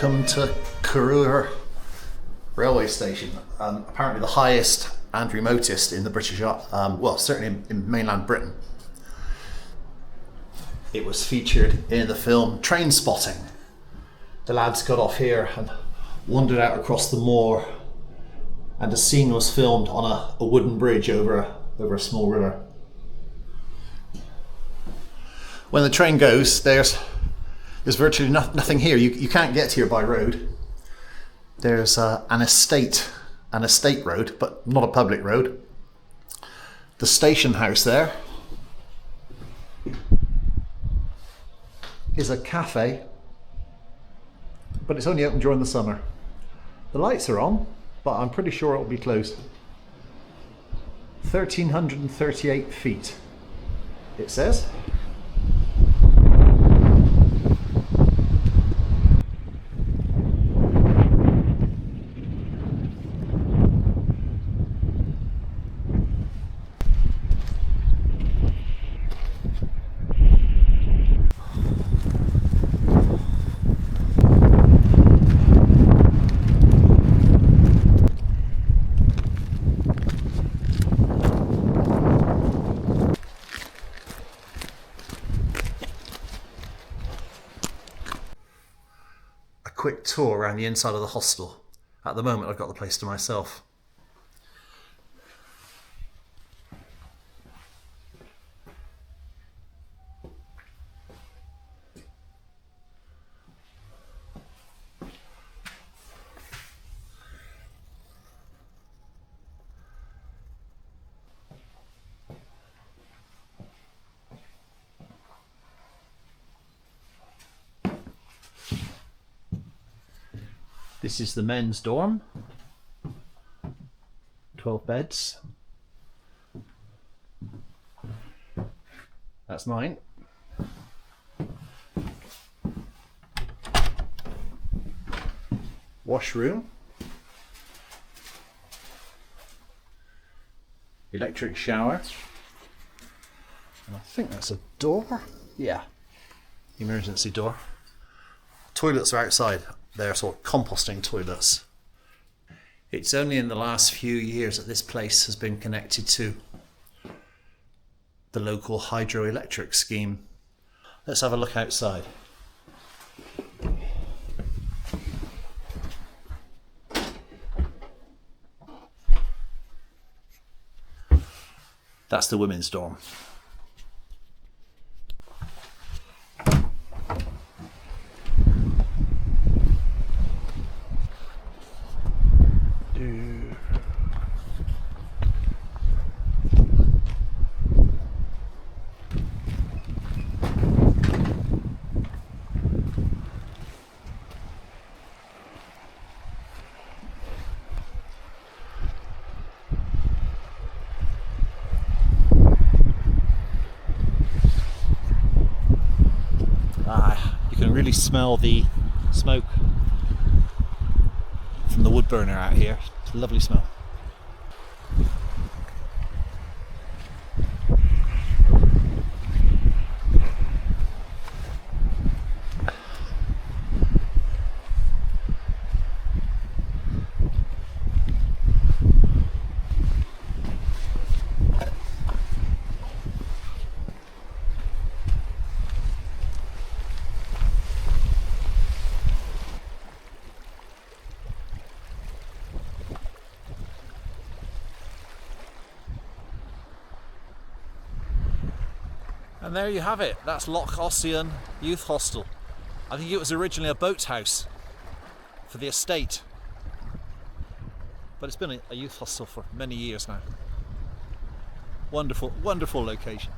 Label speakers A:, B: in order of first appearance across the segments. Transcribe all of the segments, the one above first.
A: Welcome to Corrour railway station. Apparently the highest and remotest in the British, well, certainly in mainland Britain. It was featured in the film Train Spotting. The lads got off here and wandered out across the moor, and a scene was filmed on a wooden bridge over a small river. When the train goes, there's virtually nothing here. You can't get here by road. There's an estate road, but not a public road. The station house there is a cafe, but it's only open during the summer. The lights are on, but I'm pretty sure it'll be closed. 1,338 feet, it says. Quick tour around the inside of the hostel. At the moment I've got the place to myself. This is the men's dorm, 12 beds. That's mine. Washroom. Electric shower. And I think that's a door. Yeah, emergency door. Toilets are outside. They're sort of composting toilets. It's only in the last few years that this place has been connected to the local hydroelectric scheme. Let's have a look outside. That's the women's dorm. You can really smell the smoke from the wood burner out here. It's a lovely smell. And there you have it. That's Loch Ossian Youth Hostel. I think it was originally a boathouse for the estate, but it's been a youth hostel for many years now. Wonderful, wonderful location.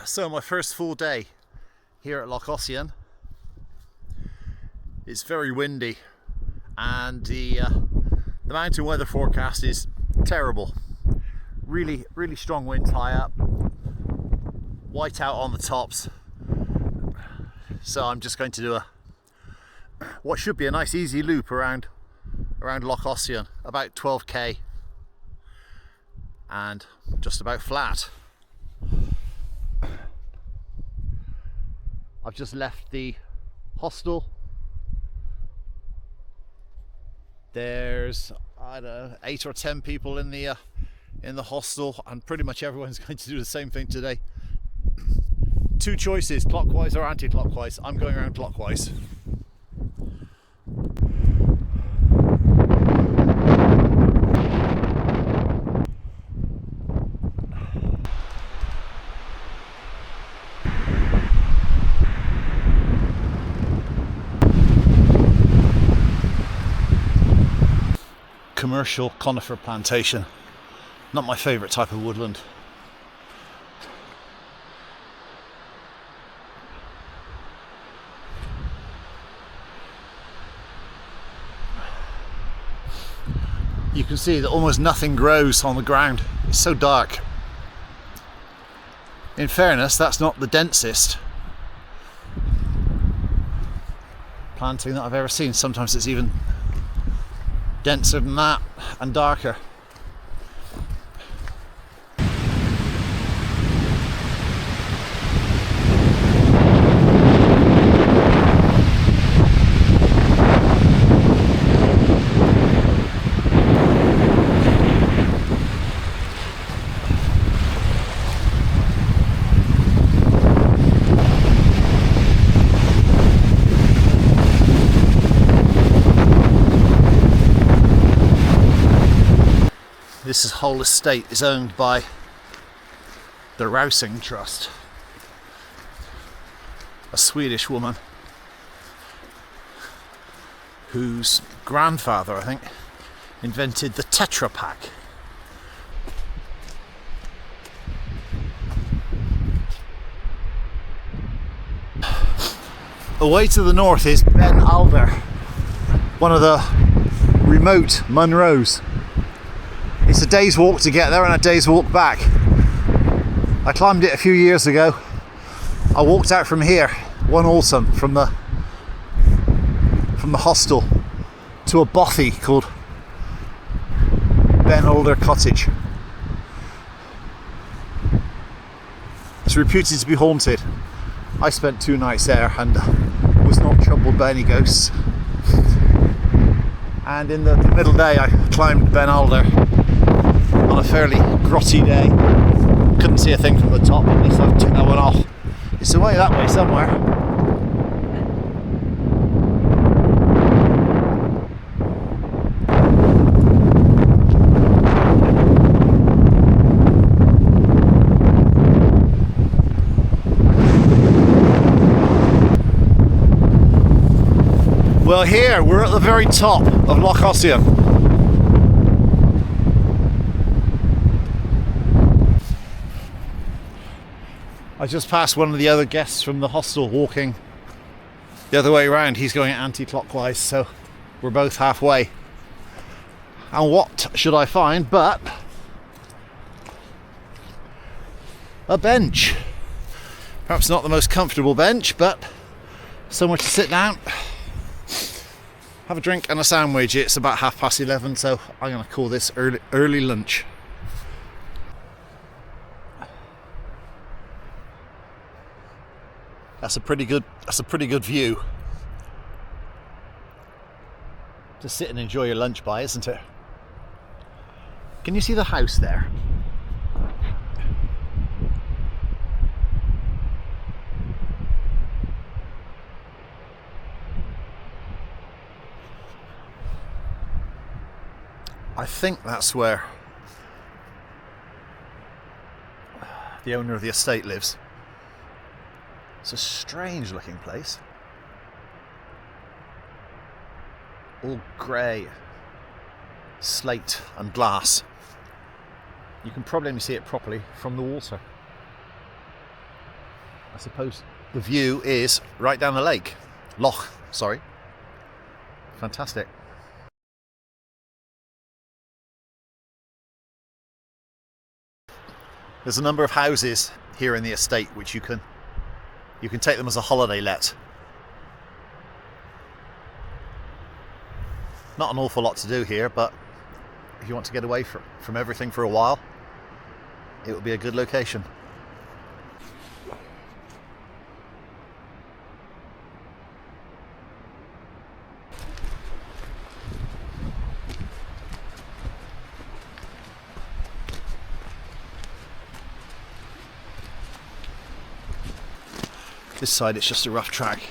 A: So my first full day here at Loch Ossian. It's very windy, and the mountain weather forecast is terrible. Really strong winds high up. White out on the tops, so I'm just going to do what should be a nice easy loop around Loch Ossian, about 12k, and just about flat. I've just left the hostel There's, I don't know, 8 or 10 people in the hostel, and pretty much everyone's going to do the same thing today. 2 choices, clockwise or anti-clockwise. I'm going around clockwise. Commercial conifer plantation. Not my favourite type of woodland. You can see that almost nothing grows on the ground. It's so dark. In fairness, that's not the densest planting that I've ever seen. Sometimes it's even denser than that and darker. This whole estate is owned by the Rousing Trust, a Swedish woman whose grandfather, I think, invented the Tetra Pak. Away to the north is Ben Alder, one of the remote Munros. It's a day's walk to get there and a day's walk back. I climbed it a few years ago. I walked out from here one autumn from the hostel to a bothy called Ben Alder Cottage. It's reputed to be haunted. I spent 2 nights there and was not troubled by any ghosts. And in the middle day I climbed Ben Alder on a fairly grotty day. Couldn't see a thing from the top, at least I took that one off. It's away that way somewhere. Well, here we're at the very top of Loch Ossian. I just passed one of the other guests from the hostel walking the other way around. He's going anti-clockwise, so we're both halfway. And what should I find but a bench? Perhaps not the most comfortable bench, but somewhere to sit down, have a drink and a sandwich. It's about 11:30, so I'm going to call this early lunch. That's a pretty good view to sit and enjoy your lunch by, isn't it? Can you see the house there? I think that's where the owner of the estate lives. It's a strange looking place. All grey, slate and glass. You can probably only see it properly from the water. I suppose the view is right down the lake. Loch, sorry. Fantastic. There's a number of houses here in the estate which you can take them as a holiday let. Not an awful lot to do here, but if you want to get away from everything for a while, it would be a good location. This side it's just a rough track.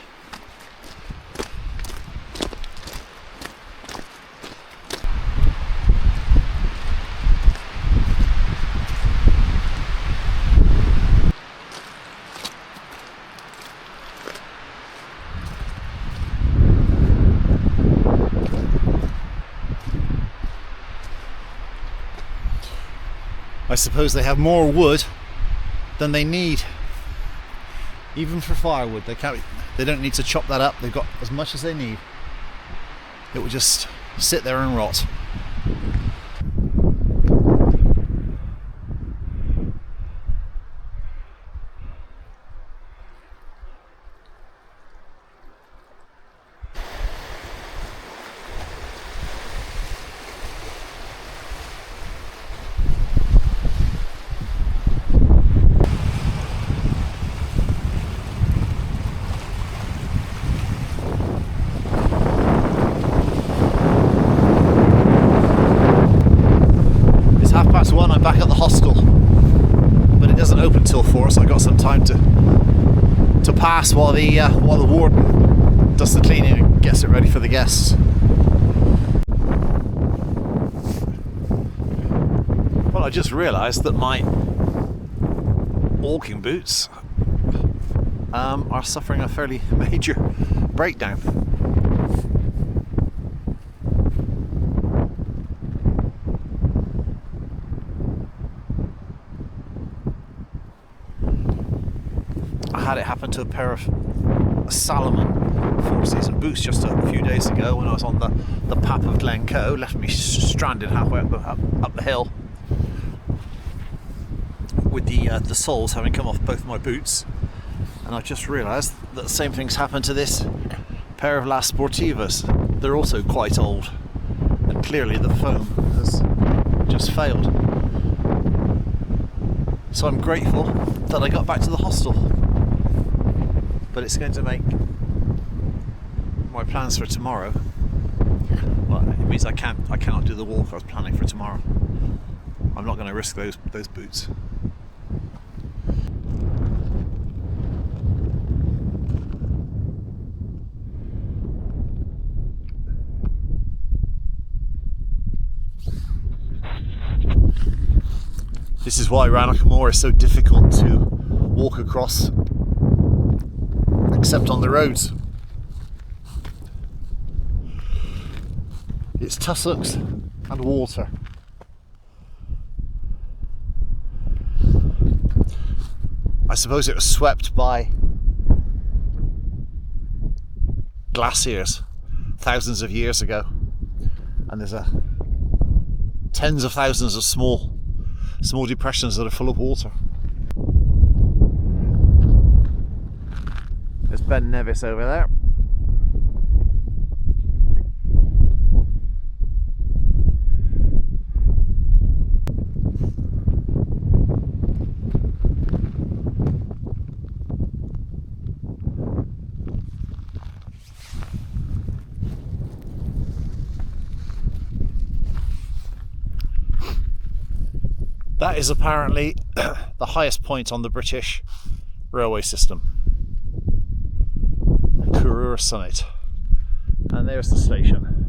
A: I suppose they have more wood than they need. Even for firewood, they don't need to chop that up. They've got as much as they need. It will just sit there and rot. I'm back at the hostel, but it doesn't open till 4, so I got some time to pass while the warden does the cleaning and gets it ready for the guests. Well, I just realised that my walking boots are suffering a fairly major breakdown. I had it happen to a pair of Salomon 4-season boots just a few days ago when I was on the Pap of Glencoe. Left me stranded halfway up the hill with the soles having come off both my boots, and I just realised that the same thing's happened to this pair of Las Sportivas. They're also quite old, and clearly the foam has just failed. So I'm grateful that I got back to the hostel. But it's going to make my plans for tomorrow. Well, it means I cannot do the walk I was planning for tomorrow. I'm not going to risk those boots. This is why Loch Ossian is so difficult to walk across, except on the roads. It's tussocks and water. I suppose it was swept by glaciers thousands of years ago, and there's tens of thousands of small depressions that are full of water. There's Ben Nevis over there. That is apparently the highest point on the British railway system. Corrour summit. And there's the station.